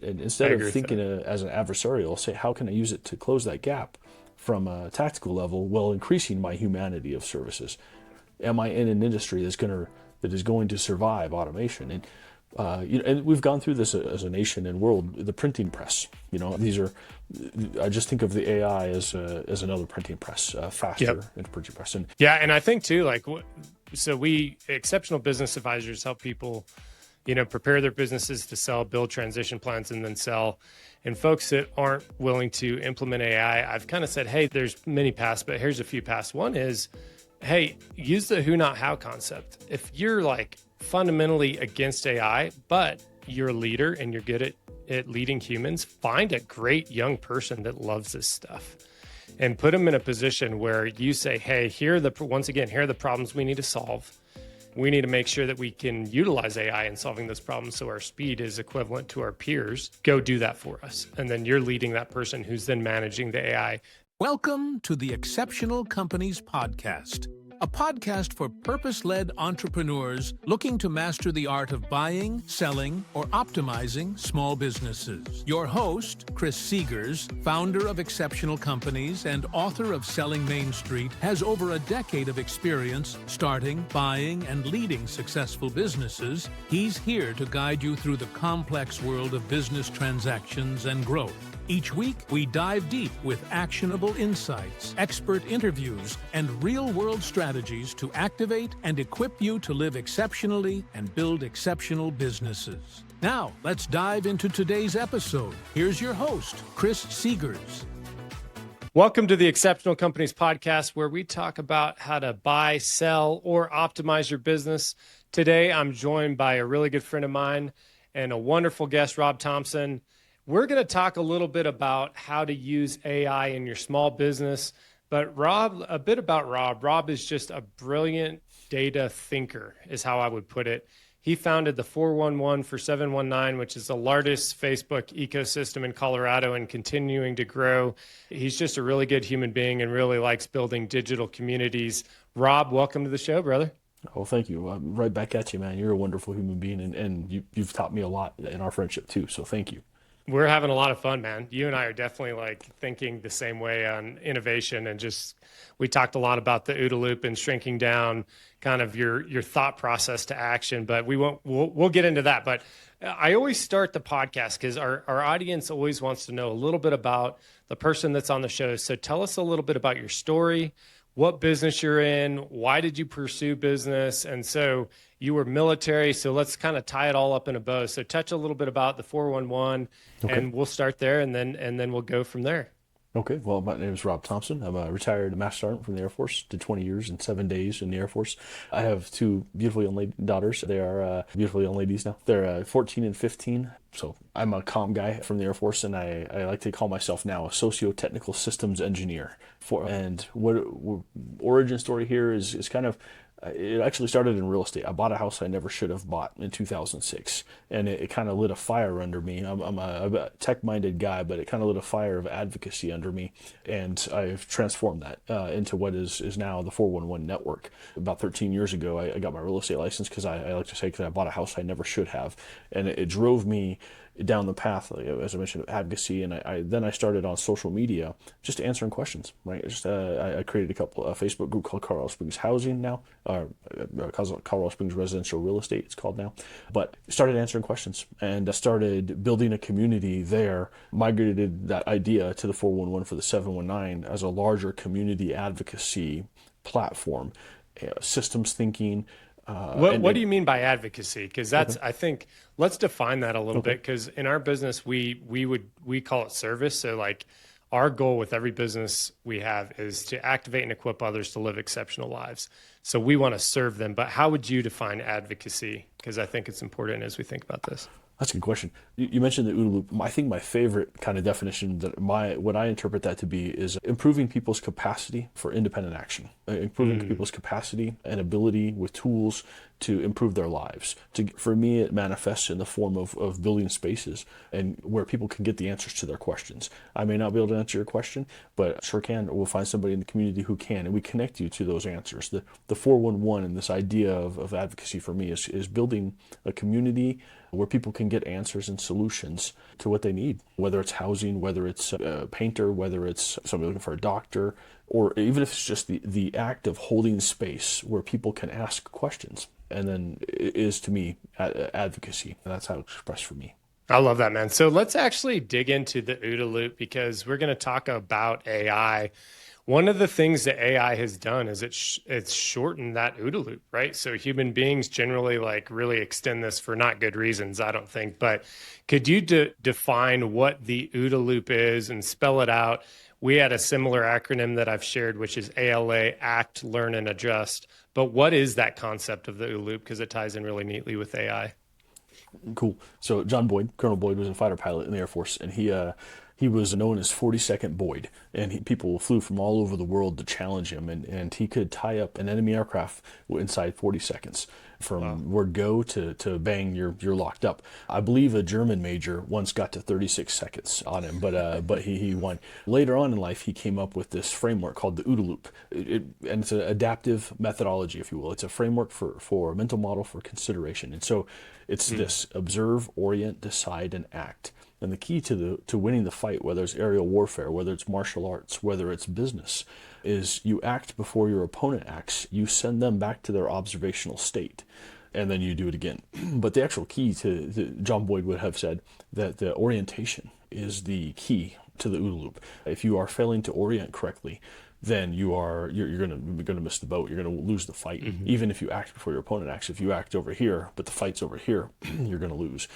And instead of thinking as an adversarial, say, how can I use it to close that gap from a tactical level while increasing my humanity of services? Am I in an industry that is going to survive automation? And and we've gone through this as a nation and world. The printing press, I just think of the AI as another printing press, faster and printing press. And and I think too, so we exceptional business advisors help people, prepare their businesses to sell, build transition plans, and then sell. And folks that aren't willing to implement AI, I've kind of said, hey, there's many paths, but here's a few paths. One is, hey, use the who, not how concept. If you're fundamentally against AI, but you're a leader and you're good at leading humans, find a great young person that loves this stuff and put them in a position where you say, hey, here are the problems we need to solve. We need to make sure that we can utilize AI in solving those problems so our speed is equivalent to our peers. Go do that for us. And then you're leading that person who's then managing the AI. Welcome to the Exceptional Companies Podcast, a podcast for purpose-led entrepreneurs looking to master the art of buying, selling, or optimizing small businesses. Your host, Chris Seegers, founder of Exceptional Companies and author of Selling Main Street, has over a decade of experience starting, buying, and leading successful businesses. He's here to guide you through the complex world of business transactions and growth. Each week, we dive deep with actionable insights, expert interviews, and real-world strategies to activate and equip you to live exceptionally and build exceptional businesses. Now, let's dive into today's episode. Here's your host, Chris Seegers. Welcome to the Exceptional Companies Podcast, where we talk about how to buy, sell, or optimize your business. Today, I'm joined by a really good friend of mine and a wonderful guest, Rob Thompson. We're going to talk a little bit about how to use AI in your small business, but a bit about Rob. Rob is just a brilliant data thinker, is how I would put it. He founded the 411 for 719, which is the largest Facebook ecosystem in Colorado and continuing to grow. He's just a really good human being and really likes building digital communities. Rob, welcome to the show, brother. Oh, thank you. Right back at you, man. You're a wonderful human being, and you've taught me a lot in our friendship too, so thank you. We're having a lot of fun, man. You and I are definitely thinking the same way on innovation, and we talked a lot about the OODA loop and shrinking down kind of your thought process to action, but we'll get into that. But I always start the podcast because our audience always wants to know a little bit about the person that's on the show. So tell us a little bit about your story, what business you're in, why did you pursue business? And so you were military, so let's kind of tie it all up in a bow. So touch a little bit about the 411, and we'll start there, and then we'll go from there. Okay, well, my name is Rob Thompson. I'm a retired Master Sergeant from the Air Force, did 20 years and 7 days in the Air Force. I have two beautiful young daughters. They are beautiful young ladies now. They're 14 and 15. So I'm a comm guy from the Air Force, and I like to call myself now a socio-technical systems engineer. And what origin story here is kind of, it actually started in real estate. I bought a house I never should have bought in 2006, and it kind of lit a fire under me. I'm a tech-minded guy, but it kind of lit a fire of advocacy under me, and I've transformed that into what is now the 411 network. About 13 years ago, I got my real estate license because I like to say because I bought a house I never should have, and it drove me down the path, as I mentioned, of advocacy, and I started on social media just answering questions. Right, I created a Facebook group called Colorado Springs Housing now, Colorado Springs Residential Real Estate it's called now, but started answering questions and started building a community there. Migrated that idea to the 411 for the 719 as a larger community advocacy platform, systems thinking. What do you mean by advocacy? Because that's, I think, let's define that a little bit. Because in our business, we call it service. So our goal with every business we have is to activate and equip others to live exceptional lives. So we want to serve them. But how would you define advocacy? Because I think it's important as we think about this. That's a good question. You mentioned the OODA loop. I think my favorite kind of definition what I interpret that to be is improving people's capacity for independent action, improving people's capacity and ability with tools to improve their lives. For me, it manifests in the form of building spaces and where people can get the answers to their questions. I may not be able to answer your question, but sure can. We'll find somebody in the community who can, and we connect you to those answers. The 411 and this idea of advocacy for me is building a community where people can get answers and solutions to what they need, whether it's housing, whether it's a painter, whether it's somebody looking for a doctor, or even if it's just the act of holding space where people can ask questions. And then it is, to me, advocacy. And that's how it's expressed for me. I love that, man. So let's actually dig into the OODA loop, because we're going to talk about AI. One of the things that AI has done is it's shortened that OODA loop, right? So human beings generally like really extend this for not good reasons, I don't think. But could you define what the OODA loop is and spell it out? We had a similar acronym that I've shared, which is ALA, Act, Learn, and Adjust. But what is that concept of the OODA loop? Because it ties in really neatly with AI. Cool. So John Boyd, Colonel Boyd, was a fighter pilot in the Air Force, and he was known as 42nd Boyd, and people flew from all over the world to challenge him, and he could tie up an enemy aircraft inside 40 seconds. From word go to bang, you're locked up. I believe a German major once got to 36 seconds on him, but he won. Later on in life, he came up with this framework called the OODA loop, and it's an adaptive methodology, if you will. It's a framework for a mental model for consideration, and so it's this: observe, orient, decide, and act. And the key to winning the fight, whether it's aerial warfare, whether it's martial arts, whether it's business, is you act before your opponent acts. You send them back to their observational state, and then you do it again. But the actual key to John Boyd would have said that the orientation is the key to the OODA loop. If you are failing to orient correctly, then you're gonna miss the boat. You're gonna lose the fight. Even if you act before your opponent acts. If you act over here, but the fight's over here, you're gonna lose.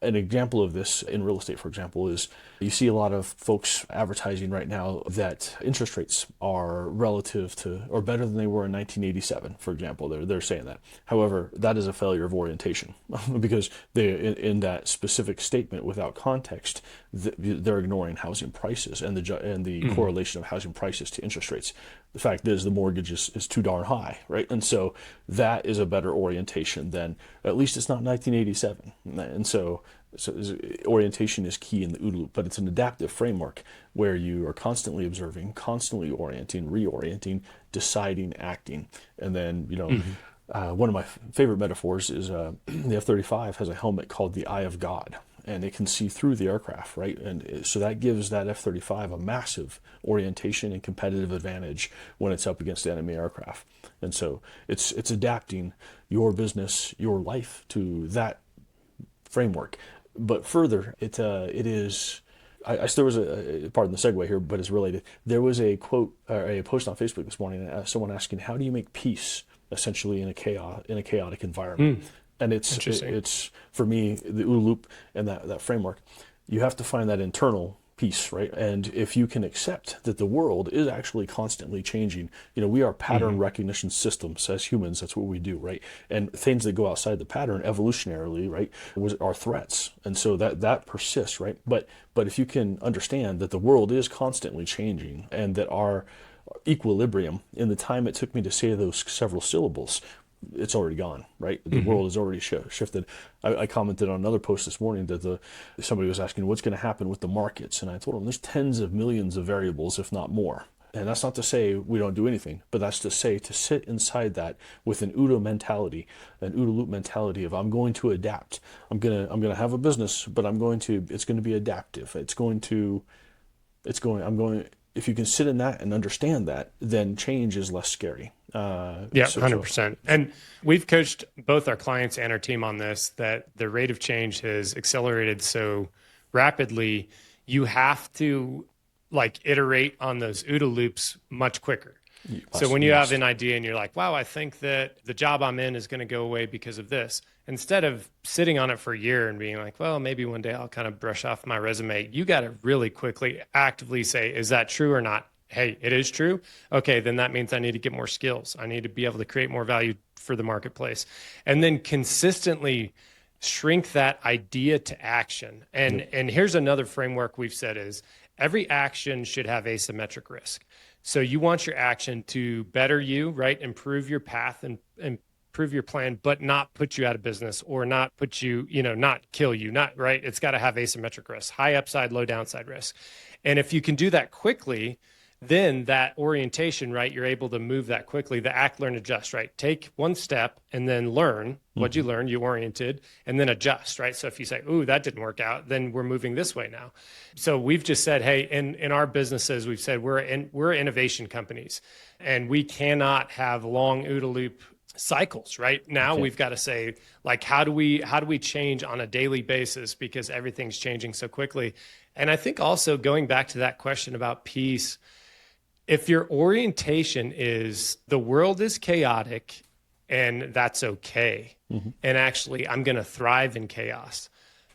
An example of this in real estate, for example, is you see a lot of folks advertising right now that interest rates are relative to or better than they were in 1987, for example. They're saying that. However, that is a failure of orientation because in that specific statement without context, they're ignoring housing prices and the correlation of housing prices to interest rates. The fact is the mortgage is too darn high, right? And so that is a better orientation than, at least it's not 1987. And so orientation is key in the OODA loop, but it's an adaptive framework where you are constantly observing, constantly orienting, reorienting, deciding, acting. And then, one of my favorite metaphors is the F-35 has a helmet called the Eye of God, and it can see through the aircraft, right? And so that gives that F-35 a massive orientation and competitive advantage when it's up against the enemy aircraft. And so it's adapting your business, your life to that framework. But further, it is. There was pardon the segue here, but it's related. There was a quote, or a post on Facebook this morning, someone asking, "How do you make peace, essentially, in a chaotic environment?" And it's for me the OODA loop and that framework. You have to find that internal peace, right? And if you can accept that the world is actually constantly changing, we are pattern recognition systems as humans. That's what we do, right? And things that go outside the pattern evolutionarily, right, are threats. And so that persists, right? But if you can understand that the world is constantly changing and that our equilibrium in the time it took me to say those several syllables, it's already gone, right? The world has already shifted. I commented on another post this morning that somebody was asking what's going to happen with the markets, and I told them there's tens of millions of variables, if not more. And that's not to say we don't do anything, but that's to say to sit inside that with an OODA mentality, an OODA loop mentality of I'm going to adapt. I'm gonna have a business, but it's going to be adaptive. If you can sit in that and understand that, then change is less scary. 100%. And we've coached both our clients and our team on this, that the rate of change has accelerated so rapidly. You have to iterate on those OODA loops much quicker. So when you have an idea and you're like, wow, I think that the job I'm in is going to go away because of this, instead of sitting on it for a year and being like, well, maybe one day I'll kind of brush off my resume, you got to really quickly actively say, is that true or not? Hey, it is true. Okay, then that means I need to get more skills. I need to be able to create more value for the marketplace. And then consistently shrink that idea to action. And here's another framework we've said is every action should have asymmetric risk. So you want your action to better you, right? Improve your path and improve your plan, but not put you out of business or not put you, not kill you, not right. It's got to have asymmetric risk, high upside, low downside risk. And if you can do that quickly, then that orientation, right, you're able to move that quickly, the act, learn, adjust, right? Take one step and then learn what you learned, you oriented, and then adjust, right? So if you say, ooh, that didn't work out, then we're moving this way now. So we've just said, hey, in our businesses, we've said we're innovation companies, and we cannot have long OODA loop cycles. Right now, we've got to say, like, how do we change on a daily basis, because everything's changing so quickly. And I think also going back to that question about peace, if your orientation is the world is chaotic and that's okay, and actually I'm going to thrive in chaos,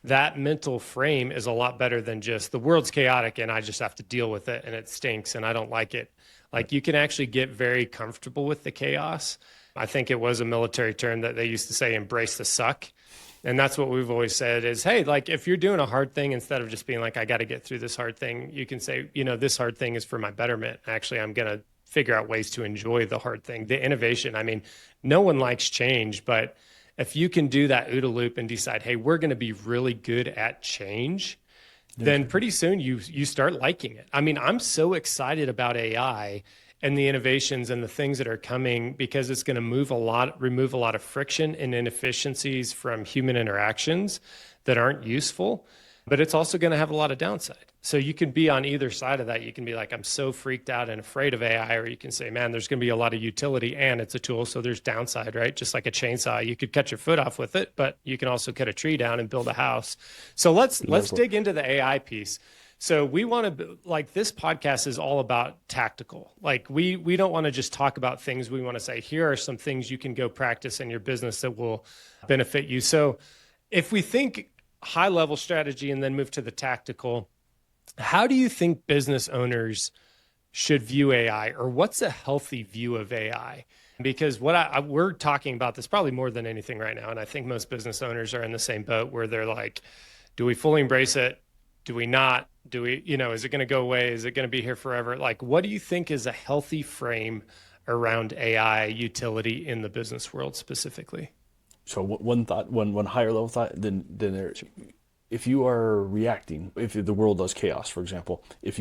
that mental frame is a lot better than just the world's chaotic and I just have to deal with it and it stinks and I don't like it. Like, you can actually get very comfortable with the chaos. I think it was a military term that they used to say, embrace the suck. And that's what we've always said is, hey, like, if you're doing a hard thing, instead of just being like, I got to get through this hard thing, you can say, this hard thing is for my betterment. Actually, I'm going to figure out ways to enjoy the hard thing, the innovation. I mean, no one likes change, but if you can do that OODA loop and decide, hey, we're going to be really good at change, then pretty soon you start liking it. I mean, I'm so excited about AI and the innovations and the things that are coming, because it's going to remove a lot of friction and inefficiencies from human interactions that aren't useful, but it's also going to have a lot of downside. So you can be on either side of that. You can be like, I'm so freaked out and afraid of AI, or you can say, man, there's going to be a lot of utility and it's a tool. So there's downside, right? Just like a chainsaw, you could cut your foot off with it, but you can also cut a tree down and build a house. So let's dig into the AI piece. So we want to, like, this podcast is all about tactical. Like, we don't want to just talk about things. We want to say, here are some things you can go practice in your business that will benefit you. So if we think high level strategy and then move to the tactical, how do you think business owners should view AI, or what's a healthy view of AI? Because we're talking about this probably more than anything right now. And I think most business owners are in the same boat where they're like, do we fully embrace it? Do we not? Do we, is it going to go away? Is it going to be here forever? Like, what do you think is a healthy frame around AI utility in the business world specifically? So one thought, one higher level thought, then there, if you are reacting, if the world does chaos, for example, if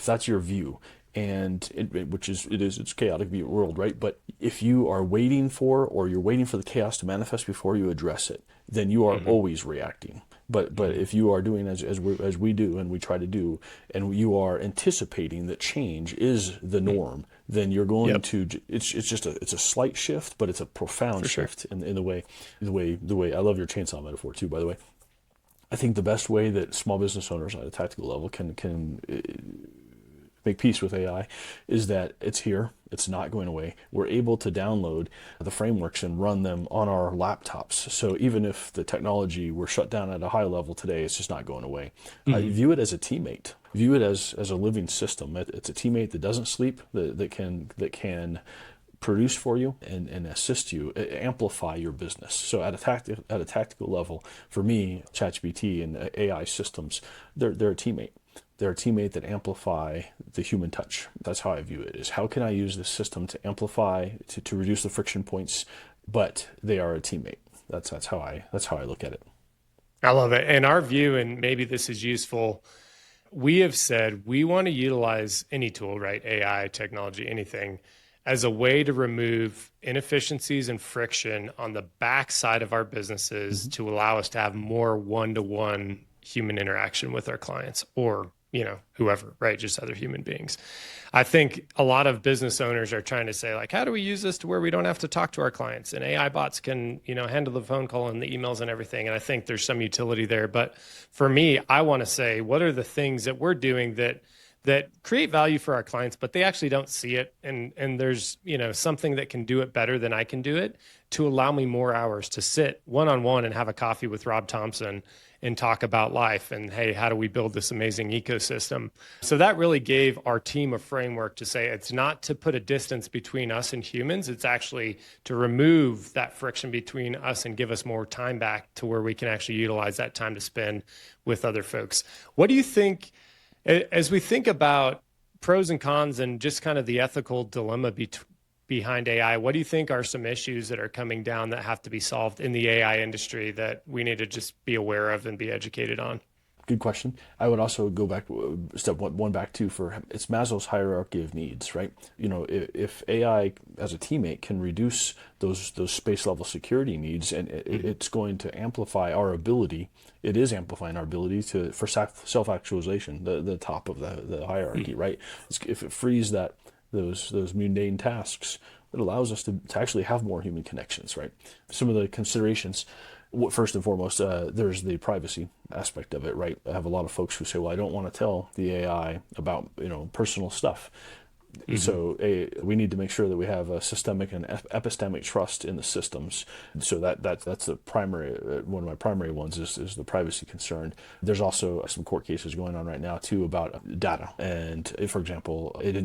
that's your view, and it's a chaotic world, right? But if you are waiting for the chaos to manifest before you address it, then you are always reacting. But if you are doing as we do and we try to do, and you are anticipating that change is the norm, then you're going to. It's a slight shift, but it's a profound shift in the way. I love your chainsaw metaphor too, by the way. I think the best way that small business owners at a tactical level can make peace with AI is that it's here, it's not going away. We're able to download the frameworks and run them on our laptops. So even if the technology were shut down at a high level today, it's just not going away. View it as a teammate. View it as a living system. It's a teammate that doesn't sleep, that can produce for you and assist you, amplify your business. So at a tactical level, for me, ChatGPT and AI systems, they're a teammate. They're a teammate that amplify the human touch. That's how I view it, is how can I use this system to amplify, to reduce the friction points, but they are a teammate. That's how I look at it. I love it. And our view, and maybe this is useful, we have said we want to utilize any tool, right? AI, technology, anything, as a way to remove inefficiencies and friction on the backside of our businesses to allow us to have more one-to-one human interaction with our clients, or whoever, right? Just other human beings. I think a lot of business owners are trying to say, like, how do we use this to where we don't have to talk to our clients, and AI bots can, handle the phone call and the emails and everything. And I think there's some utility there. But for me, I want to say, what are the things that we're doing that create value for our clients, but they actually don't see it. And there's, something that can do it better than I can do it, to allow me more hours to sit one-on-one and have a coffee with Rob Thompson and talk about life and, hey, how do we build this amazing ecosystem? So that really gave our team a framework to say, it's not to put a distance between us and humans. It's actually to remove that friction between us and give us more time back to where we can actually utilize that time to spend with other folks. What do you think, as we think about pros and cons and just kind of the ethical dilemma behind AI. What do you think are some issues that are coming down that have to be solved in the AI industry that we need to just be aware of and be educated on? Good question. I would also go back step one back to for it's Maslow's hierarchy of needs, right? If AI as a teammate can reduce those space level security needs, and it's going to amplify our ability. It is amplifying our ability for self actualization, the top of the hierarchy, right? If it frees those mundane tasks, it allows us to actually have more human connections, right? Some of the considerations. First and foremost, there's the privacy aspect of it, right? I have a lot of folks who say, well, I don't want to tell the AI about, personal stuff. Mm-hmm. So we need to make sure that we have a systemic and epistemic trust in the systems. So that's the primary, one of my primary ones is the privacy concern. There's also some court cases going on right now too about data. And if, for example, it's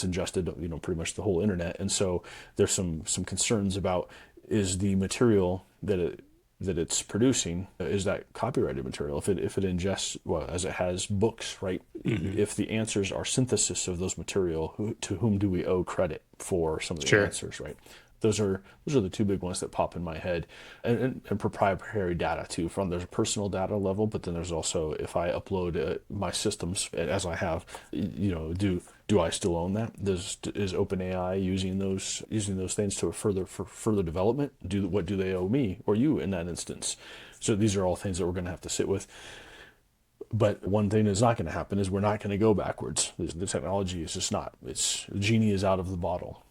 ingested, pretty much the whole internet. And so there's some concerns about, is the material that it's producing, is that copyrighted material? If it ingests, well, as it has books, right? Mm-hmm. If the answers are synthesis of those material, to whom do we owe credit for some of the answers, right? Those are the two big ones that pop in my head, and proprietary data too. There's a personal data level, but then there's also, if I upload my systems as I have, do I still own that? Is OpenAI using those things for further development? What do they owe me or you in that instance? So these are all things that we're going to have to sit with. But one thing that's not going to happen is we're not going to go backwards. The technology is just not. The genie is out of the bottle.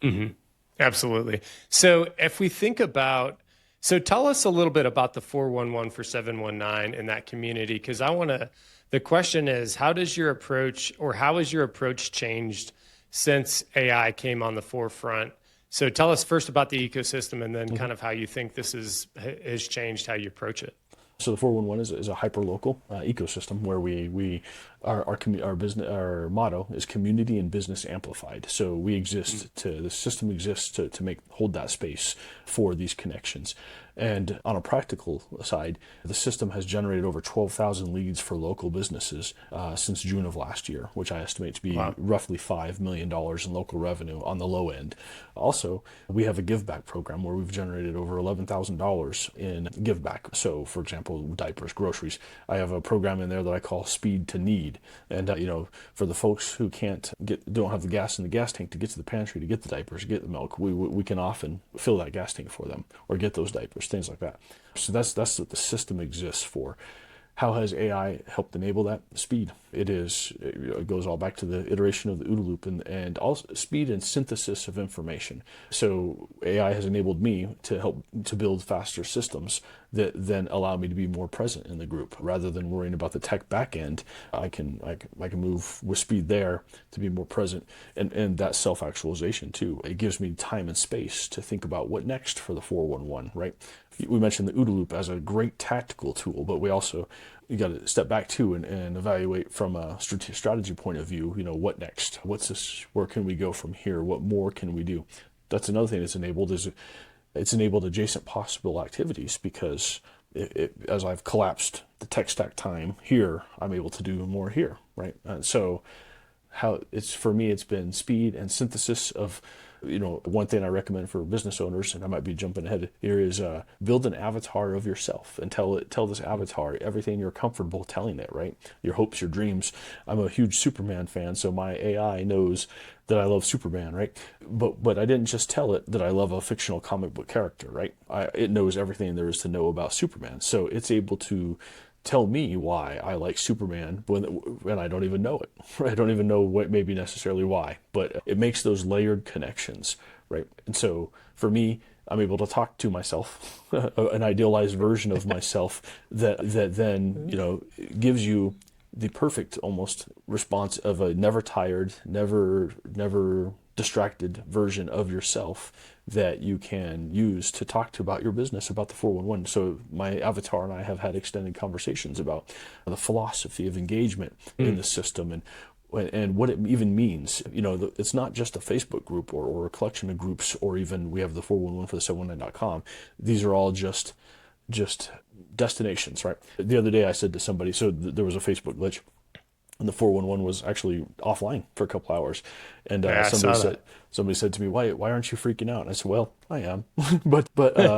Mm-hmm. Absolutely. So if we think about, tell us a little bit about the 411 for 719 in that community, because the question is, how has your approach changed since AI came on the forefront? So tell us first about the ecosystem, and then kind of how you think this has changed how you approach it. So the 411 is a hyper-local ecosystem where our motto is community and business amplified. So the system exists to hold that space for these connections. And on a practical side, the system has generated over 12,000 leads for local businesses since June of last year, which I estimate to be roughly $5 million in local revenue on the low end. Also, we have a give back program where we've generated over $11,000 in give back. So, for example, diapers, groceries. I have a program in there that I call Speed to Need. And, for the folks who don't have the gas in the gas tank to get to the pantry, to get the diapers, get the milk, we can often fill that gas tank for them or get those diapers, things like that. So that's what the system exists for. How has AI helped enable that? Speed. It goes all back to the iteration of the OODA loop and also speed and synthesis of information. So AI has enabled me to help to build faster systems that then allow me to be more present in the group. Rather than worrying about the tech back end, I can move with speed there to be more present, and that self-actualization too. It gives me time and space to think about what next for the 411, right? We mentioned the OODA loop as a great tactical tool, but you got to step back too and evaluate from a strategy point of view. What next? What's this? Where can we go from here? What more can we do? That's another thing that's enabled it's enabled adjacent possible activities, because as I've collapsed the tech stack time here, I'm able to do more here, right? And so for me, it's been speed and synthesis of. One thing I recommend for business owners, and I might be jumping ahead here, is build an avatar of yourself and tell this avatar everything you're comfortable telling it, right? Your hopes, your dreams. I'm a huge Superman fan, so my AI knows that I love Superman, right? But I didn't just tell it that I love a fictional comic book character, right? It knows everything there is to know about Superman, so it's able to tell me why I like Superman when I don't even know it. I don't even know what maybe necessarily why, but it makes those layered connections, right? And so for me, I'm able to talk to myself, an idealized version of myself that then gives you the perfect almost response of a never tired, never distracted version of yourself that you can use to talk to about your business, about the 411. So my avatar and I have had extended conversations about the philosophy of engagement in the system and what it even means. It's not just a Facebook group or a collection of groups, or even we have the 411 for the 719.com. These are all just destinations, right? The other day I said to somebody, so there was a Facebook glitch. and the 411 was actually offline for a couple hours. And Yeah, I saw that. somebody said to me, why aren't you freaking out? And I said, well, I am. but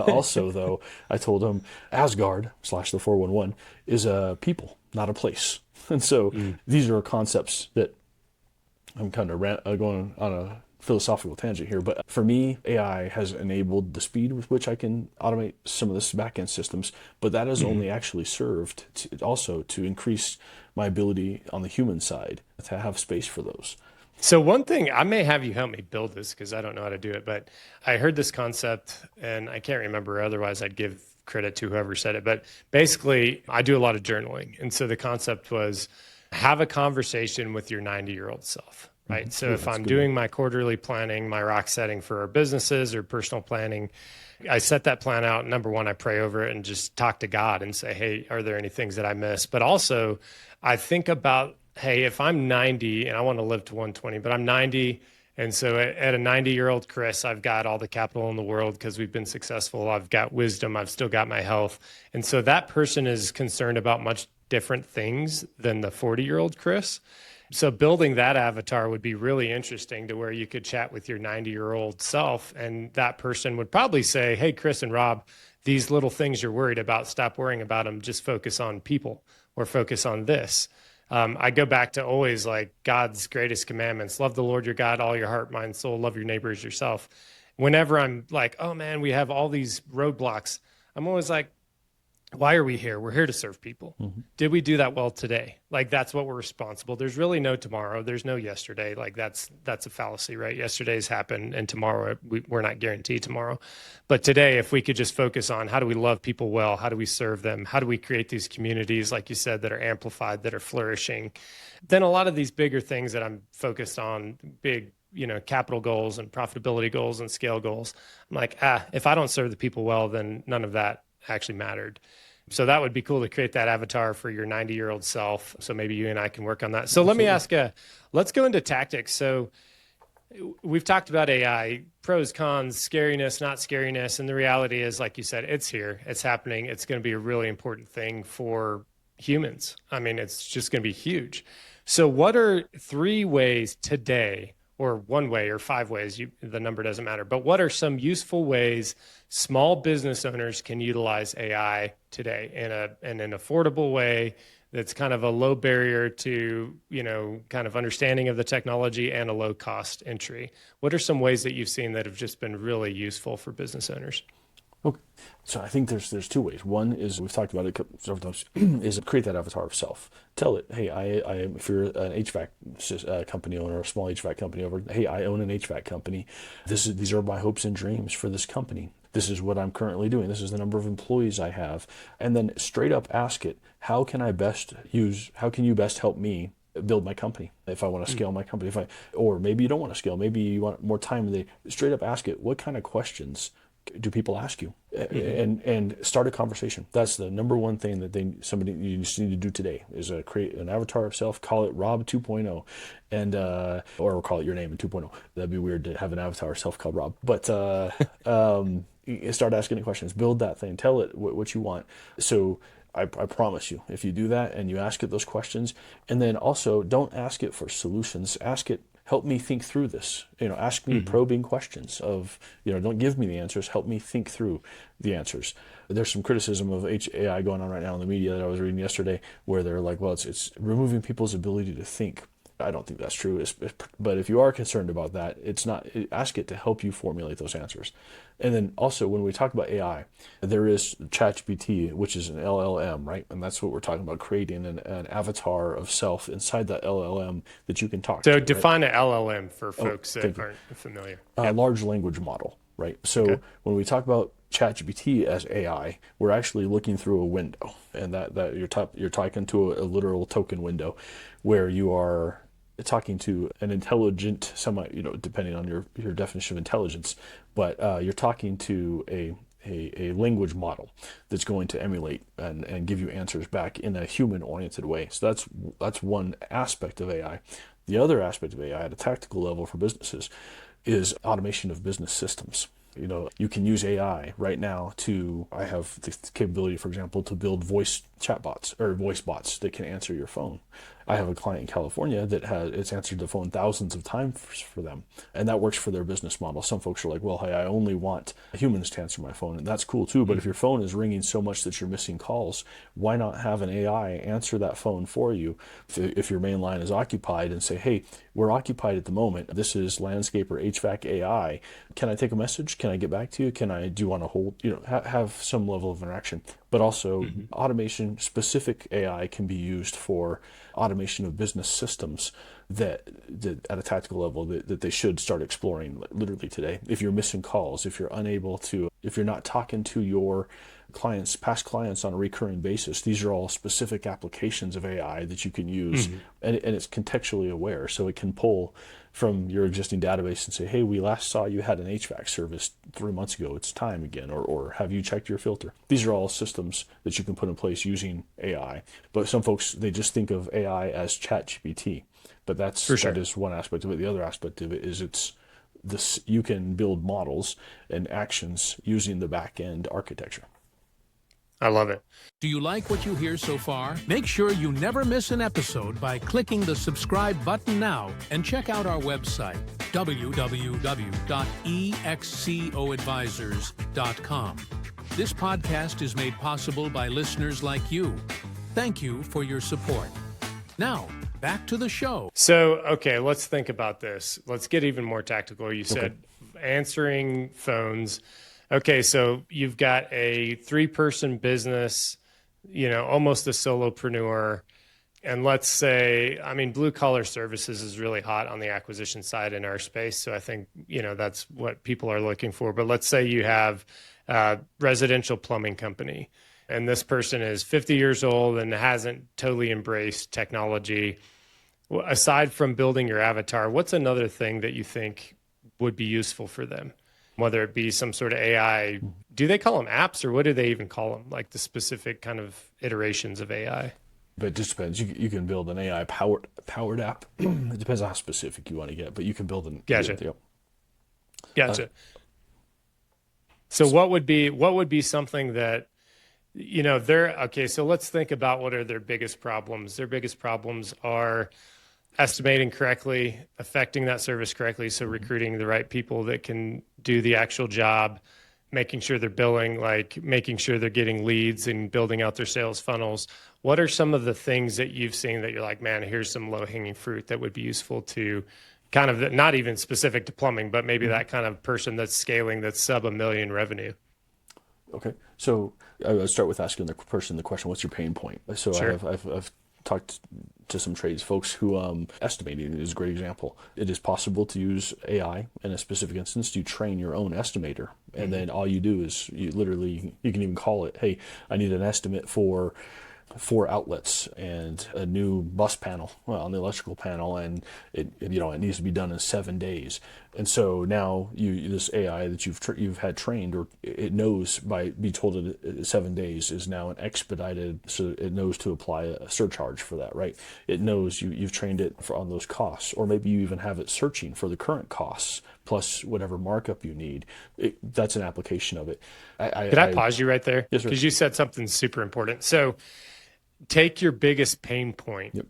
also, though, I told him Asgard / the 411 is a people, not a place. And so these are concepts that I'm kind of going on a philosophical tangent here, but for me, AI has enabled the speed with which I can automate some of this back-end systems, but that has only actually served also to increase my ability on the human side to have space for those. So one thing, I may have you help me build this because I don't know how to do it, but I heard this concept and I can't remember, otherwise I'd give credit to whoever said it. But basically, I do a lot of journaling. And so the concept was have a conversation with your 90-year-old self. Right. So if I'm doing my quarterly planning, my rock setting for our businesses or personal planning, I set that plan out. Number one, I pray over it and just talk to God and say, hey, are there any things that I missed? But also I think about, hey, if I'm 90 and I want to live to 120, but I'm 90. And so at a 90-year-old Chris, I've got all the capital in the world because we've been successful. I've got wisdom. I've still got my health. And so that person is concerned about much different things than the 40-year-old Chris. So building that avatar would be really interesting to where you could chat with your 90-year-old self, and that person would probably say, hey, Chris and Rob, these little things you're worried about, stop worrying about them. Just focus on people or focus on this. I go back to always like God's greatest commandments. Love the Lord your God, all your heart, mind, soul. Love your neighbor as yourself. Whenever I'm like, oh, man, we have all these roadblocks, I'm always like, why are we here? We're here to serve people. Did we do that well today? Like, that's what we're responsible. There's really no tomorrow. There's no yesterday. Like, that's a fallacy, right? Yesterday's happened, and tomorrow, we're not guaranteed tomorrow. But today, if we could just focus on how do we love people well? How do we serve them? How do we create these communities, like you said, that are amplified, that are flourishing? Then a lot of these bigger things that I'm focused on, big, capital goals and profitability goals and scale goals, I'm like, if I don't serve the people well, then none of that actually mattered. So that would be cool to create that avatar for your 90-year-old self. So maybe you and I can work on that. So let me ask let's go into tactics. So we've talked about AI, pros, cons, scariness, not scariness. And the reality is, like you said, it's here, it's happening. It's going to be a really important thing for humans. I mean, it's just going to be huge. So what are 3 ways today, or 1 way or 5 ways, the number doesn't matter, but what are some useful ways small business owners can utilize AI today in an affordable way that's kind of a low barrier to, kind of understanding of the technology and a low cost entry? What are some ways that you've seen that have just been really useful for business owners? Okay, so I think there's 2 ways. One is, we've talked about it several times, is create that avatar of self. Tell it, hey, if you're an HVAC company owner, a small HVAC company owner, hey, I own an HVAC company. These are my hopes and dreams for this company. This is what I'm currently doing. This is the number of employees I have. And then straight up ask it, how can you best help me build my company if I want to scale my company? Or maybe you don't want to scale, maybe you want more time. Straight up ask it, what kind of questions do people ask you? And start a conversation. That's the number one thing that you just need to do today is create an avatar of self, call it Rob 2.0, and or call it your name in 2.0. That'd be weird to have an avatar of self called Rob. But start asking it questions, build that thing, tell it what you want. So I promise you, if you do that and you ask it those questions, and then also don't ask it for solutions, ask it, help me think through this. Ask me probing questions of, don't give me the answers, help me think through the answers. There's some criticism of AI going on right now in the media that I was reading yesterday, where they're like, well, it's removing people's ability to think. I don't think that's true. But if you are concerned about that, ask it to help you formulate those answers. And then also, when we talk about AI, there is ChatGPT, which is an LLM, right? And that's what we're talking about, creating an avatar of self inside that LLM that you can talk to. So define an LLM for folks that aren't familiar. Large language model, right? So when we talk about ChatGPT as AI, we're actually looking through a window, and that you're talking to a literal token window, where you are talking to an intelligent, depending on your definition of intelligence, but you're talking to a language model that's going to emulate and give you answers back in a human-oriented way. So that's one aspect of AI. The other aspect of AI at a tactical level for businesses is automation of business systems. You can use AI right now I have the capability, for example, to build voice chatbots or voice bots that can answer your phone. I have a client in California that it's answered the phone thousands of times for them, and that works for their business model. Some folks are like, well, hey, I only want humans to answer my phone, and that's cool too. But if your phone is ringing so much that you're missing calls, why not have an AI answer that phone for you if your main line is occupied, and say, hey, we're occupied at the moment. This is landscaper HVAC AI. Can I take a message? Can I get back to you? Do you want to hold, have some level of interaction? But also automation specific AI can be used for automation of business systems that at a tactical level that they should start exploring literally today. If you're missing calls, if you're not talking to your past clients on a recurring basis, these are all specific applications of AI that you can use, and it's contextually aware, so it can pull from your existing database and say, hey, we last saw you had an HVAC service 3 months ago, it's time again, or have you checked your filter? These are all systems that you can put in place using AI. But some folks, they just think of AI as ChatGPT, but that is one aspect of it. The other aspect of it is you can build models and actions using the back end architecture. I love it. Do you like what you hear so far? Make sure you never miss an episode by clicking the subscribe button now, and check out our website, www.excoadvisors.com. This podcast is made possible by listeners like you. Thank you for your support. Now, back to the show. So, okay, let's think about this. Let's get even more tactical. You said answering phones. Okay, so you've got a 3-person business, almost a solopreneur. And let's say, blue collar services is really hot on the acquisition side in our space. So I think, that's what people are looking for. But let's say you have a residential plumbing company, and this person is 50 years old and hasn't totally embraced technology. Well, aside from building your avatar, what's another thing that you think would be useful for them? Whether it be some sort of AI, do they call them apps, or what do they even call them? Like the specific kind of iterations of AI? But it just depends. You can build an AI powered app. It depends on how specific you want to get, but you can build an. Gotcha. So what would be something that, okay, so let's think about what are their biggest problems. Their biggest problems are estimating correctly, affecting that service correctly, so recruiting the right people that can do the actual job, making sure they're billing, making sure they're getting leads and building out their sales funnels. What are some of the things that you've seen that you're like, man, here's some low-hanging fruit that would be useful to kind of, not even specific to plumbing, but maybe that kind of person that's scaling, that's sub $1 million revenue? Okay, so I would start with asking the person the question, what's your pain point? So sure. I've talked to some trades folks who estimating is a great example. It is possible to use AI in a specific instance to train your own estimator, and then all you do is you can even call it, hey, I need an estimate for 4 outlets and a new bus panel on the electrical panel, and it needs to be done in 7 days. And so now this AI that you've had trained, or it knows by be told it 7 days is now an expedited, so it knows to apply a surcharge for that, right? It knows you've trained it on those costs, or maybe you even have it searching for the current costs plus whatever markup you need. That's an application of it. Could I pause you right there? Yes, sir. Because you said something super important. So take your biggest pain point. Yep.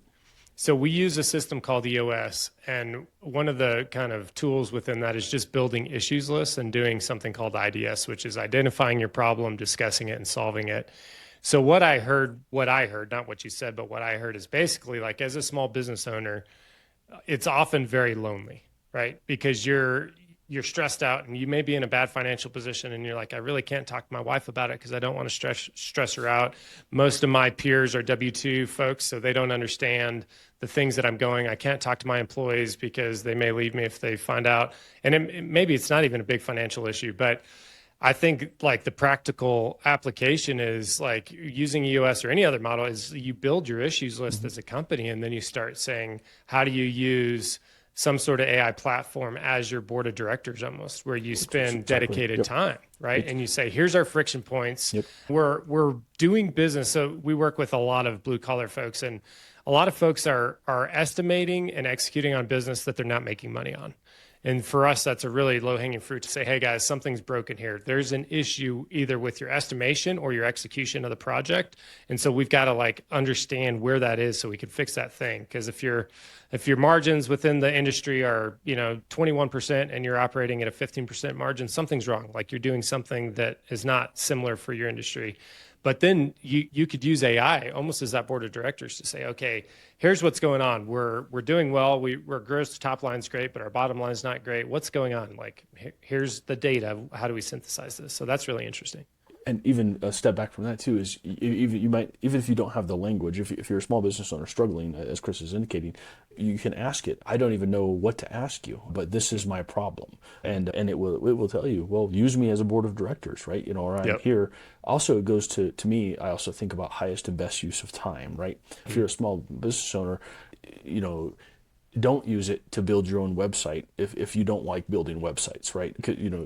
So we use a system called EOS, and one of the kind of tools within that is just building issues lists and doing something called IDS, which is identifying your problem, discussing it, and solving it. So what I heard, not what you said, but what I heard is basically, like, as a small business owner, it's often very lonely, right? Because you're stressed out, and you may be in a bad financial position, and you're like, I really can't talk to my wife about it because I don't want to stress her out. Most of my peers are W-2 folks, so they don't understand the things that I'm going. I can't talk to my employees because they may leave me if they find out. And maybe it's not even a big financial issue, but I think like the practical application is like using EOS or any other model is you build your issues list as a company, and then you start saying, how do you use some sort of AI platform as your board of directors, almost, where you spend dedicated time, right? And you say, here's our friction points. We're doing business. So we work with a lot of blue collar folks, and a lot of folks are estimating and executing on business that they're not making money on. And for us, that's a really low hanging fruit to say, hey guys, something's broken here. There's an issue either with your estimation or your execution of the project. And so we've got to like understand where that is so we can fix that thing. Because if your margins within the industry are, 21% and you're operating at a 15% margin, something's wrong. Like you're doing something that is not similar for your industry. But then you could use AI almost as that board of directors to say, okay, here's what's going on. We're doing well. We're gross top line's great, but our bottom line's not great. What's going on? Like, here's the data. How do we synthesize this? So that's really interesting. And even a step back from that too is even if you don't have the language, if you're a small business owner struggling, as Chris is indicating, you can ask it. I don't even know what to ask you, but this is my problem, and it will tell you. Well, use me as a board of directors, right? Or I'm here. Also, it goes to me. I also think about highest and best use of time, right? If you're a small business owner, don't use it to build your own website if you don't like building websites, right?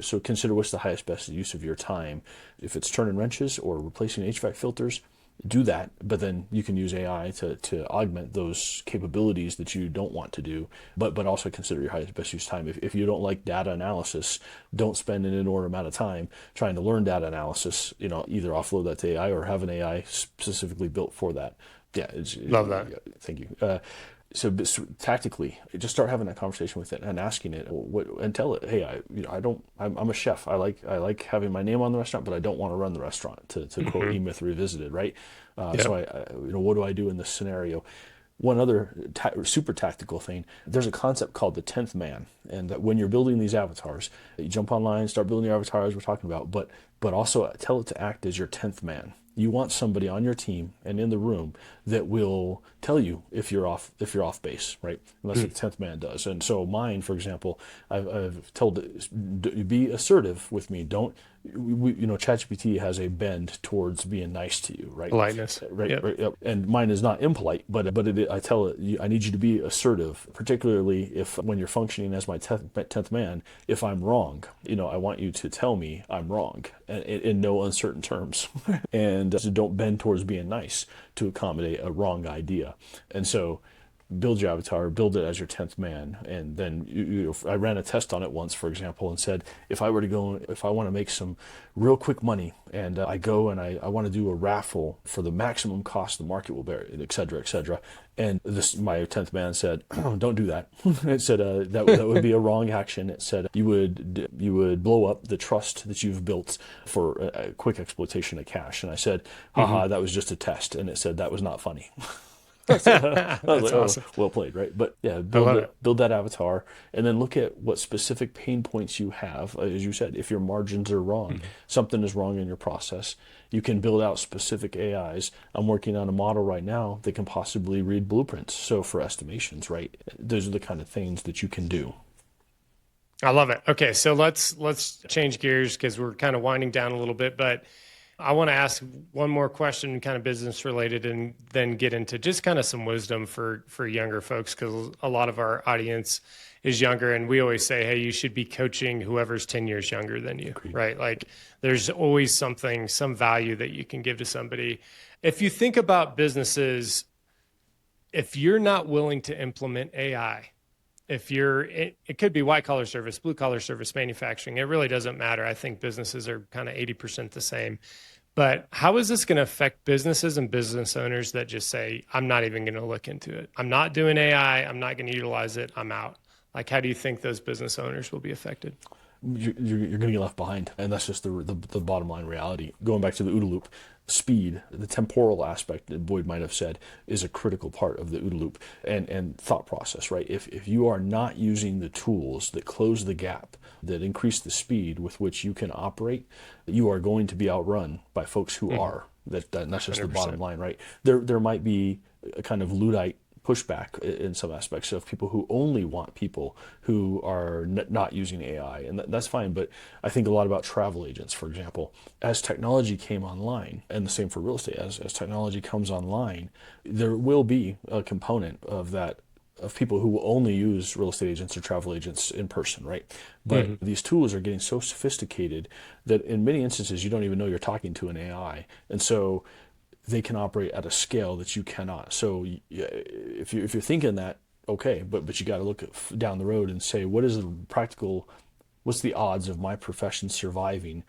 So consider what's the highest best use of your time. If it's turning wrenches or replacing HVAC filters, do that, but then you can use AI to augment those capabilities that you don't want to do, but also consider your highest best use time. If you don't like data analysis, don't spend an inordinate amount of time trying to learn data analysis, either offload that to AI or have an AI specifically built for that. Yeah. Love that. Thank you. So tactically, just start having that conversation with it and asking it and tell it, hey, I'm a chef. I like having my name on the restaurant, but I don't want to run the restaurant. To quote E-Myth Revisited, right? So what do I do in this scenario? One other super tactical thing, there's a concept called the 10th man, and that when you're building these avatars, you jump online, start building your avatars we're talking about, but also tell it to act as your 10th man. You want somebody on your team and in the room that will tell you if you're off base, right? And that's what the 10th man does. And so mine, for example, I've told it, be assertive with me. Don't, ChatGPT has a bend towards being nice to you, right? Politeness. Right. Yep. And mine is not impolite, but I tell it, I need you to be assertive, particularly when you're functioning as my 10th man. If I'm wrong, I want you to tell me I'm wrong in no uncertain terms. And so don't bend towards being nice to accommodate a wrong idea. And so build your avatar, build it as your 10th man. And then I ran a test on it once, for example, and said, if I want to make some real quick money, and I go and I want to do a raffle for the maximum cost the market will bear, et cetera, et cetera. And my 10th man said, don't do that. It said that would be a wrong action. It said you would blow up the trust that you've built for a quick exploitation of cash. And I said, haha, that was just a test. And it said that was not funny. That's awesome. Well played, right? But yeah, build that avatar, and then look at what specific pain points you have. As you said, if your margins are wrong, something is wrong in your process. You can build out specific AIs. I'm working on a model right now that can possibly read blueprints. So for estimations, right? Those are the kind of things that you can do. I love it. Okay, so let's change gears because we're kind of winding down a little bit, but I want to ask one more question, kind of business related, and then get into just kind of some wisdom for younger folks, because a lot of our audience is younger, and we always say, hey, you should be coaching whoever's 10 years younger than you, right? Like there's always some value that you can give to somebody. If you think about businesses, if you're not willing to implement AI, it could be white collar service, blue collar service, manufacturing. It really doesn't matter. I think businesses are kind of 80% the same. But how is this going to affect businesses and business owners that just say, I'm not even going to look into it. I'm not doing AI. I'm not going to utilize it. I'm out. Like, how do you think those business owners will be affected? You're going to get left behind. And that's just the bottom line reality. Going back to the OODA loop, speed, the temporal aspect that Boyd might have said, is a critical part of the OODA loop and thought process, right? If you are not using the tools that close the gap, that increase the speed with which you can operate, you are going to be outrun by folks who are. That's just 100%. The bottom line, right? There might be a kind of Luddite pushback in some aspects of people who only want people who are not using AI, and that's fine. But I think a lot about travel agents, for example. As technology came online, and the same for real estate, as technology comes online, there will be a component of that, of people who will only use real estate agents or travel agents in person, right? But these tools are getting so sophisticated that in many instances you don't even know you're talking to an AI, and they can operate at a scale that you cannot. So if you're thinking that, okay, but you got to look down the road and say, what's the odds of my profession surviving?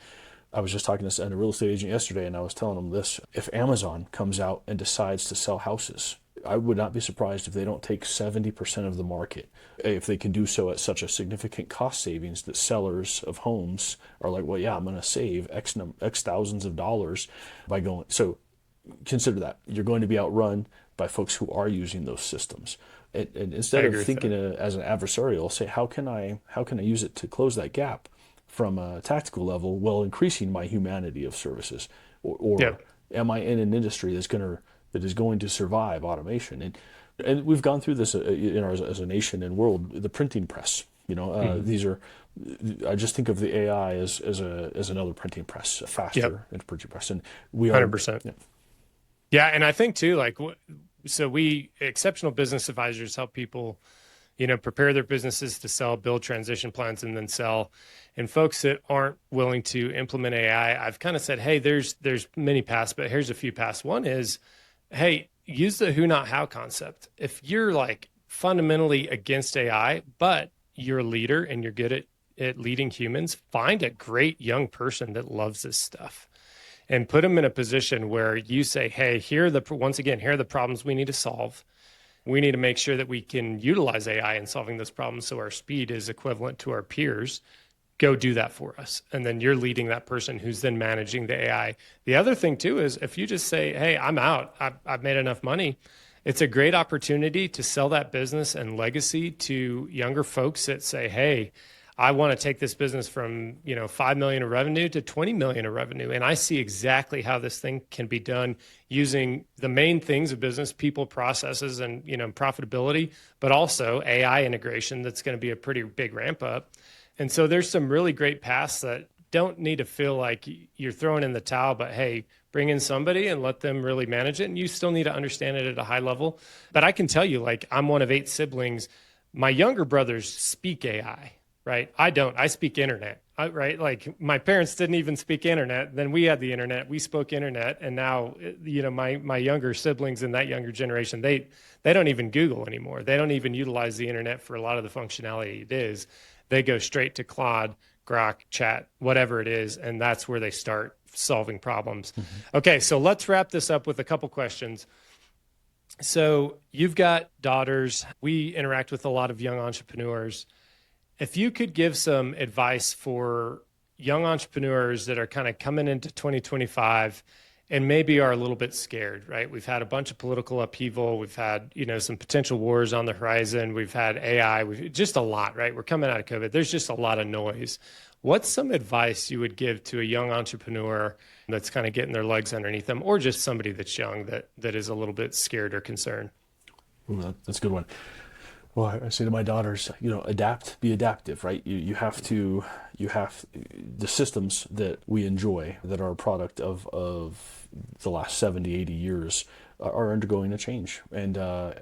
I was just talking to a real estate agent yesterday, and I was telling him this. If Amazon comes out and decides to sell houses, I would not be surprised if they don't take 70% of the market, if they can do so at such a significant cost savings that sellers of homes are like, well, yeah, I'm going to save X thousands of dollars by going. So consider that. You're going to be outrun by folks who are using those systems. And instead of thinking as an adversarial, say, how can I use it to close that gap from a tactical level while increasing my humanity of services? Or am I in an industry that is going to survive automation? And we've gone through this as a nation and world, the printing press. These are, I just think of the AI as another printing press, a faster printing press. And we are 100%. Yeah. And I think too, so we exceptional business advisors help people, prepare their businesses to sell, build transition plans, and then sell. And folks that aren't willing to implement AI, I've kind of said, hey, there's many paths, but here's a few paths. One is, hey, use the who, not how concept. If you're fundamentally against AI, but you're a leader and you're good at leading humans, find a great young person that loves this stuff and put them in a position where you say, hey, here are the problems we need to solve. We need to make sure that we can utilize AI in solving those problems so our speed is equivalent to our peers. Go do that for us. And then you're leading that person who's then managing the AI. The other thing too is if you just say, hey, I'm out, I've made enough money, it's a great opportunity to sell that business and legacy to younger folks that say, hey, I want to take this business from, 5 million of revenue to 20 million of revenue. And I see exactly how this thing can be done using the main things of business, people, processes, and, profitability, but also AI integration. That's going to be a pretty big ramp up. And so there's some really great paths that don't need to feel like you're throwing in the towel, but hey, bring in somebody and let them really manage it. And you still need to understand it at a high level. But I can tell you, I'm one of 8 siblings. My younger brothers speak AI. Right? I don't. I speak internet. Right? My parents didn't even speak internet. Then we had the internet. We spoke internet, and now, my younger siblings in that younger generation, they don't even Google anymore. They don't even utilize the internet for a lot of the functionality it is. They go straight to Claude, Grok, Chat, whatever it is, and that's where they start solving problems. Mm-hmm. Okay, so let's wrap this up with a couple questions. So you've got daughters. We interact with a lot of young entrepreneurs. If you could give some advice for young entrepreneurs that are kind of coming into 2025 and maybe are a little bit scared, right? We've had a bunch of political upheaval. We've had, some potential wars on the horizon. We've had AI. Just a lot, right? We're coming out of COVID. There's just a lot of noise. What's some advice you would give to a young entrepreneur that's kind of getting their legs underneath them, or just somebody that's young that is a little bit scared or concerned? Ooh, that's a good one. Well, I say to my daughters, adapt, be adaptive, right? You have the systems that we enjoy that are a product of the last 70, 80 years are undergoing a change. And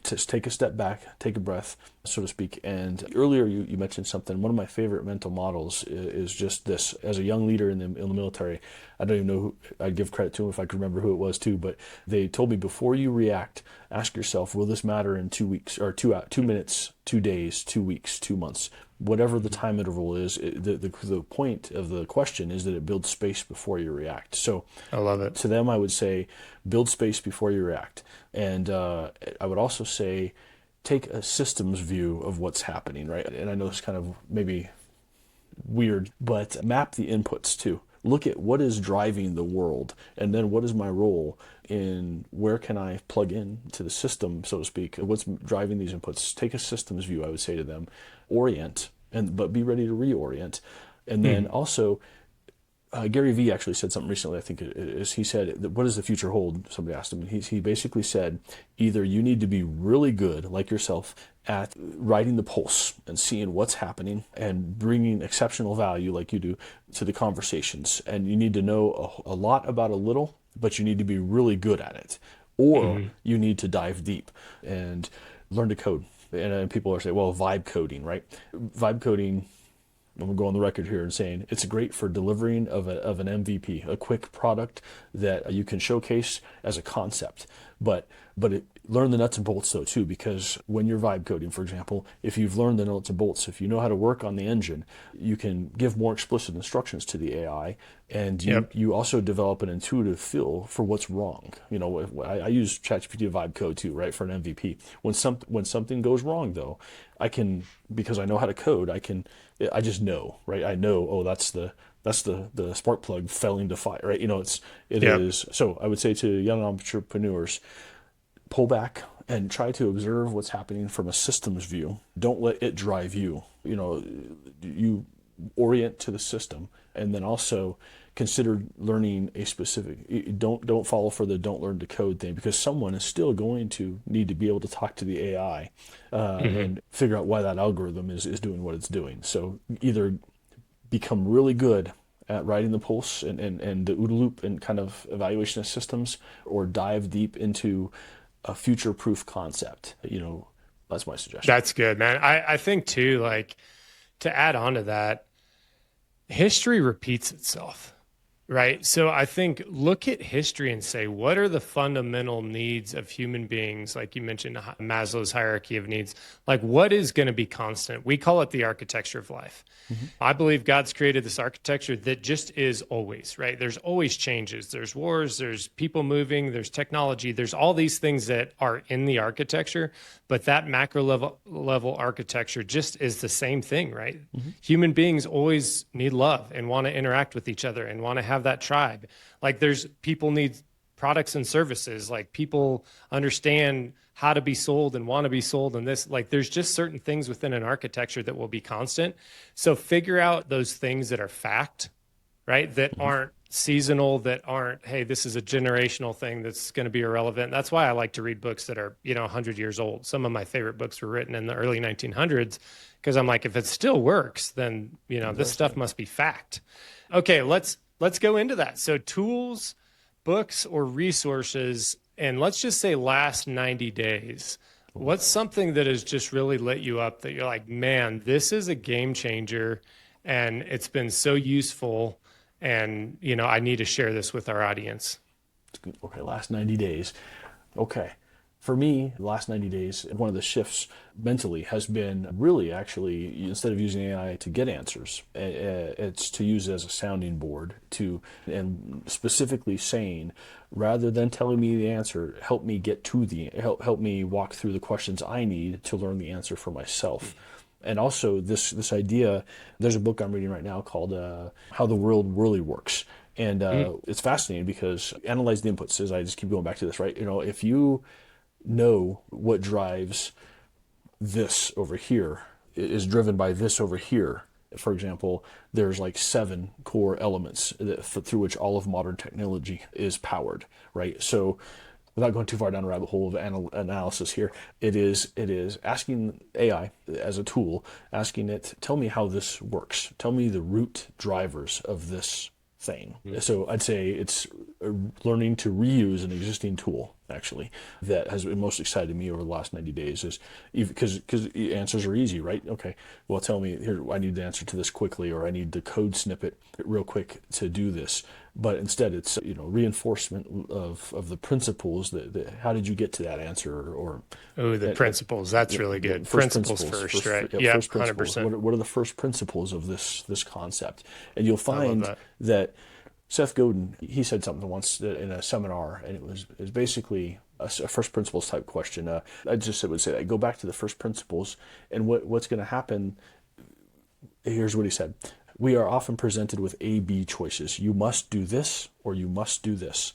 just take a step back, take a breath, so to speak. And earlier you mentioned something. One of my favorite mental models is just this. As a young leader in the military, I don't even know who, I'd give credit to them if I could remember who it was too, but they told me, before you react, ask yourself, will this matter in 2 weeks, or 2 minutes, 2 days, 2 weeks, 2 months? Whatever the time interval is, the point of the question is that it builds space before you react. So I love it. To them, I would say, build space before you react. And I would also say, take a systems view of what's happening, right? And I know it's kind of maybe weird, but map the inputs too. Look at what is driving the world, and then what is my role in where can I plug in to the system, so to speak. What's driving these inputs? Take a systems view, I would say to them. Orient, but be ready to reorient. And then also, Gary Vee actually said something recently, I think it is. He said, what does the future hold? Somebody asked him. And he basically said, either you need to be really good, like yourself, at riding the pulse and seeing what's happening and bringing exceptional value, like you do, to the conversations. And you need to know a lot about a little, but you need to be really good at it. Or you need to dive deep and learn to code. And people are saying, well, vibe coding, right? Vibe coding, I'm going to go on the record here and saying it's great for delivering of an MVP, a quick product that you can showcase as a concept. learn the nuts and bolts though too, because when you're vibe coding, for example, if you've learned the nuts and bolts, if you know how to work on the engine, you can give more explicit instructions to the AI, and you also develop an intuitive feel for what's wrong. I use ChatGPT vibe code too, right, for an MVP. When something goes wrong though, I can, because I know how to code, I just know, right? I know, oh, that's the spark plug failing to fire, right? It is. So I would say to young entrepreneurs, pull back and try to observe what's happening from a systems view. Don't let it drive you. You orient to the system, and then also consider learning a specific. Don't follow for the don't learn to code thing, because someone is still going to need to be able to talk to the AI and figure out why that algorithm is doing what it's doing. So either become really good at riding the pulse and the OODA loop and kind of evaluation of systems, or dive deep into a future-proof concept. That's my suggestion. That's good, man. I think too, like, to add on to that, history repeats itself, right? So I think look at history and say, what are the fundamental needs of human beings? Like you mentioned, Maslow's hierarchy of needs. Like, what is going to be constant? We call it the architecture of life. I believe God's created this architecture that just is always, right? There's always changes. There's wars, there's people moving, there's technology, there's all these things that are in the architecture, but that macro level architecture just is the same thing, right? Human beings always need love and want to interact with each other and want to have that tribe. Like, people need products and services. Like, people understand how to be sold and want to be sold, and this, like, there's just certain things within an architecture that will be constant. So figure out those things that are fact, right? That aren't seasonal, that aren't, hey, this is a generational thing that's going to be irrelevant. That's why I like to read books that are, 100 years old. Some of my favorite books were written in the early 1900s, because I'm like, if it still works, then, this stuff must be fact. Okay, let's go into that. So tools, books, or resources, and let's just say last 90 days, what's something that has just really lit you up that you're like, man, this is a game changer and it's been so useful, and, I need to share this with our audience? Okay, last 90 days. Okay. For me, the last 90 days, one of the shifts mentally has been really, actually, instead of using AI to get answers, it's to use it as a sounding board, and specifically saying, rather than telling me the answer, help me get to help me walk through the questions I need to learn the answer for myself. And also this idea, there's a book I'm reading right now called How the World Really Works. And it's fascinating because analyze the inputs, as I just keep going back to this, right? If you know what drives this over here is driven by this over here. For example, there's like 7 core elements through which all of modern technology is powered, right? So without going too far down a rabbit hole of analysis here, it is asking AI as a tool, asking it, tell me how this works. Tell me the root drivers of this thing. So I'd say it's learning to reuse an existing tool, actually, that has most excited me over the last 90 days, is because answers are easy, right? Okay, well, tell me here, I need the answer to this quickly, or I need the code snippet real quick to do this. But instead, it's reinforcement of the principles. That how did you get to that answer? Or the principles. That's really good. Principles first, right? Yeah, 100%. What are the first principles of this concept? And you'll find that Seth Godin, he said something once in a seminar, and it was basically a first principles type question. I just would say that, go back to the first principles, and what's going to happen. Here's what he said. We are often presented with A-B choices. You must do this, or you must do this.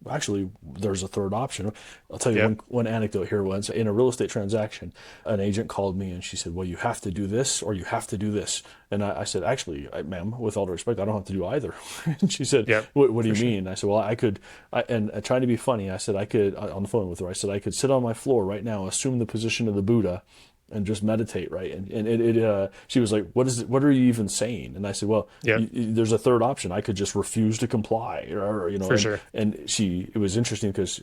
Actually, there's a third option. I'll tell you one anecdote here. Once in a real estate transaction, an agent called me and she said, well, you have to do this or you have to do this. And I said, actually, ma'am, with all due respect, I don't have to do either. And she said, what do you mean? I said, well, I could, and trying to be funny, I said, I could, on the phone with her, I said, I could sit on my floor right now, assume the position of the Buddha, and just meditate, right? And she was like, what is it? What are you even saying? And I said, well, there's a third option. I could just refuse to comply, or For sure. And it was interesting because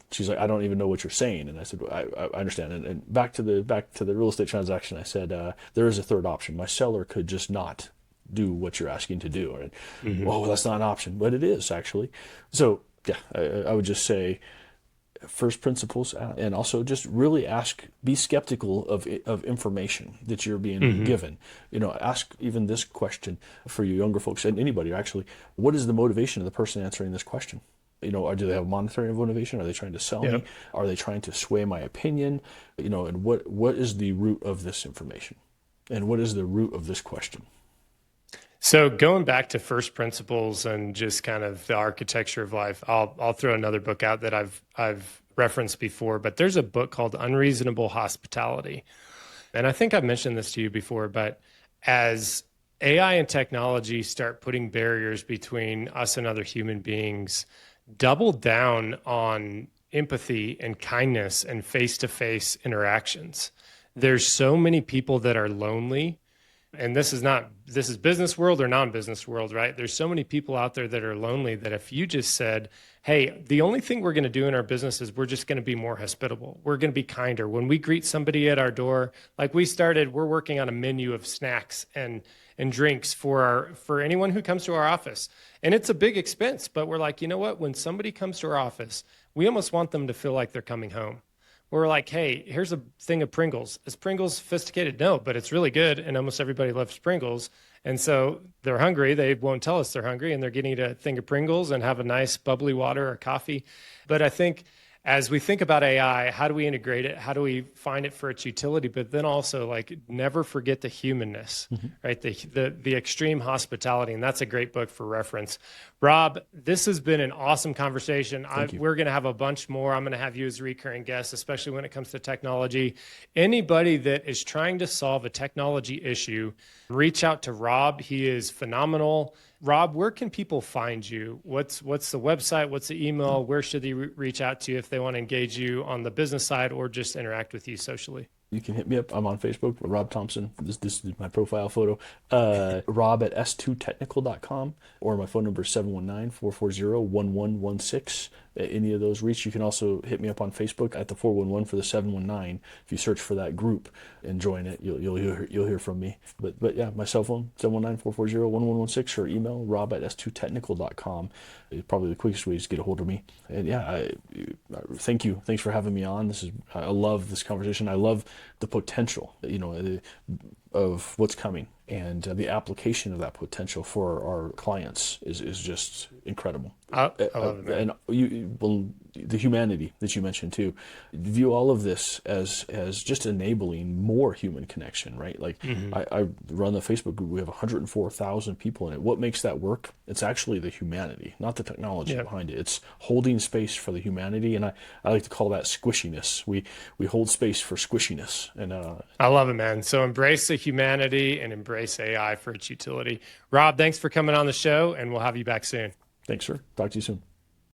she's like, I don't even know what you're saying. And I said, I understand. And back to the real estate transaction, I said, there is a third option. My seller could just not do what you're asking to do. And, oh, that's not an option, but it is actually. So yeah, I would just say, first principles, and also just really be skeptical of information that you're being given. Ask even this question for you younger folks, and anybody actually, what is the motivation of the person answering this question? Or do they have monetary motivation? Are they trying to sell me? Are they trying to sway my opinion? And what is the root of this information? And what is the root of this question? So going back to first principles and just kind of the architecture of life, I'll throw another book out that I've referenced before, but there's a book called Unreasonable Hospitality. And I think I've mentioned this to you before, but as AI and technology start putting barriers between us and other human beings, double down on empathy and kindness and face-to-face interactions. There's so many people that are lonely. And this is business world or non-business world, right? There's so many people out there that are lonely that if you just said, hey, the only thing we're going to do in our business is we're just going to be more hospitable. We're going to be kinder. When we greet somebody at our door, like we're working on a menu of snacks and drinks for anyone who comes to our office. And it's a big expense, but we're like, you know what? When somebody comes to our office, we almost want them to feel like they're coming home. We're like, hey, here's a thing of Pringles. Is Pringles sophisticated? No, but it's really good. And almost everybody loves Pringles. And so they're hungry. They won't tell us they're hungry. And they're getting a thing of Pringles and have a nice bubbly water or coffee. But I think as we think about AI, how do we integrate it? How do we find it for its utility? But then also never forget the humanness, right? The extreme hospitality. And that's a great book for reference. Rob, this has been an awesome conversation. We're going to have a bunch more. I'm going to have you as a recurring guest, especially when it comes to technology. Anybody that is trying to solve a technology issue, reach out to Rob. He is phenomenal. Rob, where can people find you? What's the website? What's the email? Where should they reach out to you if they want to engage you on the business side or just interact with you socially? You can hit me up. I'm on Facebook, Rob Thompson. This is my profile photo. Rob at s2technical.com, or my phone number is 719-440-1116. Any of those reach. You can also hit me up on Facebook at the 411 for the 719. If you search for that group and join it, you'll hear from me. But yeah, my cell phone, 719-440-1116, or email rob at s2technical.com. It's probably the quickest way to get a hold of me. And yeah, thank you. Thanks for having me on. I love this conversation. I love the potential, of what's coming, and the application of that potential for our clients is just incredible. I love it, man. And the humanity that you mentioned too, view all of this as just enabling more human connection, right? I run the Facebook group. We have 104,000 people in it. What makes that work? It's actually the humanity, not the technology behind it. It's holding space for the humanity, and I like to call that squishiness. We hold space for squishiness, and I love it, man. So embrace the humanity and embrace AI for its utility. Rob, thanks for coming on the show, and we'll have you back soon. Thanks, sir. Talk to you soon.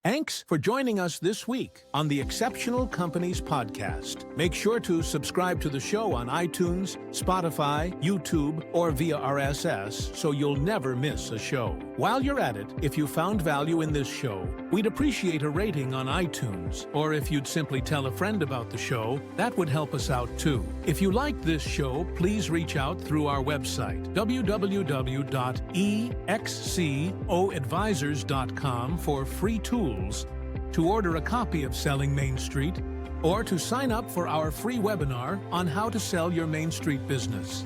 Thanks for joining us this week on the Exceptional Companies Podcast. Make sure to subscribe to the show on iTunes, Spotify, YouTube, or via RSS so you'll never miss a show. While you're at it, if you found value in this show, we'd appreciate a rating on iTunes. Or if you'd simply tell a friend about the show, that would help us out too. If you liked this show, please reach out through our website, www.excoadvisors.com, for free tools to order a copy of Selling Main Street, or to sign up for our free webinar on how to sell your Main Street business.